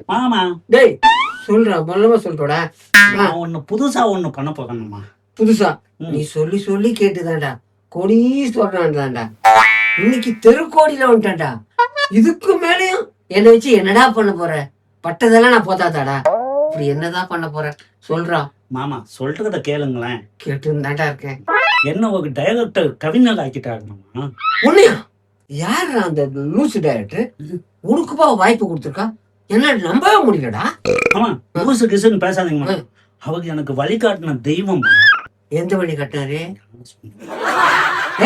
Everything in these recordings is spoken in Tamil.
மாமா டேய் சொல்றா, மொல்லமா சொல்றோடா. நான் ஒண்ணு புதுசா ஒண்ணு பண்ண போறேன்மா. புதுசா நீ சொல்லி சொல்லி கேட்டுதான்டா கோடீஸ்வரன்டான்டா. இன்னைக்கு தெருக்கோடியில வந்துட்டான்டா. இதுக்கு மேலயும் என்னை வச்சு என்னடா பண்ண போற? பட்டதெல்லாம் நான் போத்தாதாடா. இப்படி என்னதான் பண்ண போற சொல்றா. மாமா சொல்றத கேளுங்களேன். கேட்டுதான்டா இருக்கேன். என்ன ஒரு டைரக்டர் கவிஞர் ஆக்கிட்டாரு மாமா. உன்னையா? யாரு அந்த லூசு டைரக்டர்? உனக்குப்பா வாய்ப்பு கொடுத்துருக்கா? என்ன நம்பவே முடியலடா. ஆமா லூசு கிசுன்னு பேசாதீங்க மாமா. அவருக்கு எனக்கு வழிகாட்டின தெய்வம். எந்த வழி கட்டினாரு?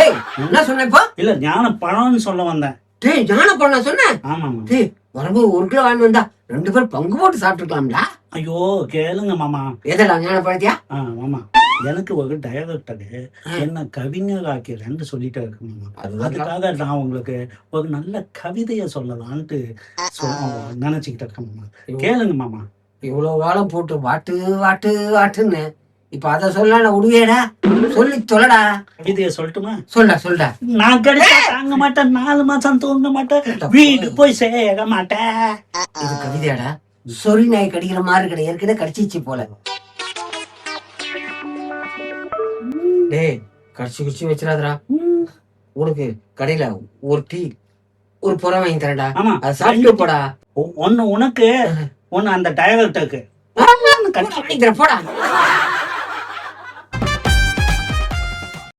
ஏய் என்ன சொன்னப்பா? இல்ல ஞான பழம்னு சொல்ல வந்தேன். டேய் ஞான பழம் சொன்னேன். ஆமாமா. டேய் வரும்போது 1 கிலோ வாங்கி வந்தா 2 பேரும் பங்கு போட்டு சாப்பிட்டுக்கலாம்டா. ஐயோ கேளுங்க மாமா. எதடா ஞான பழத்தியா? மாமா எனக்கு ஒரு டைரக்டர் என்ன கவிஞர் ஆக்கிறேன்னு சொல்லிட்டு இருக்கு மாமா. அதுக்காக நான் உங்களுக்கு ஒரு நல்ல கவிதைய சொல்லலான்ட்டு நினைச்சுக்கிட்டு இருக்கேன் மாமா. கேளுங்க மாமா. இவ்வளவு காலம் போட்டு வாட்டு வாட்டு வாட்டுன்னு இப்ப அத சொல்ல விடுவேடா. சொல்லி தொலைடா. கவிதைய சொல்லட்டுமா? சொல்டா. நான் கிடைச்சா தாங்க மாட்டேன், 4 மாசம் தூங்க மாட்டேன், வீடு போய் சேர மாட்டேன். இது கவிதையாடா? சொறி நாய் கடிக்கிற மாதிரி கிடையாது, ஏற்கனவே கடிச்சிச்சு போல. டேய் கடிச்சு வச்சிடாதடா. உனக்கு கடையில ஒரு டீ ஒரு புறம் வாங்கி தரேன்டா. அதை சாப்பிட்டு போடா. ஒன்னு உனக்கு ஒன்னு அந்த டைரக்டருக்கு போடா.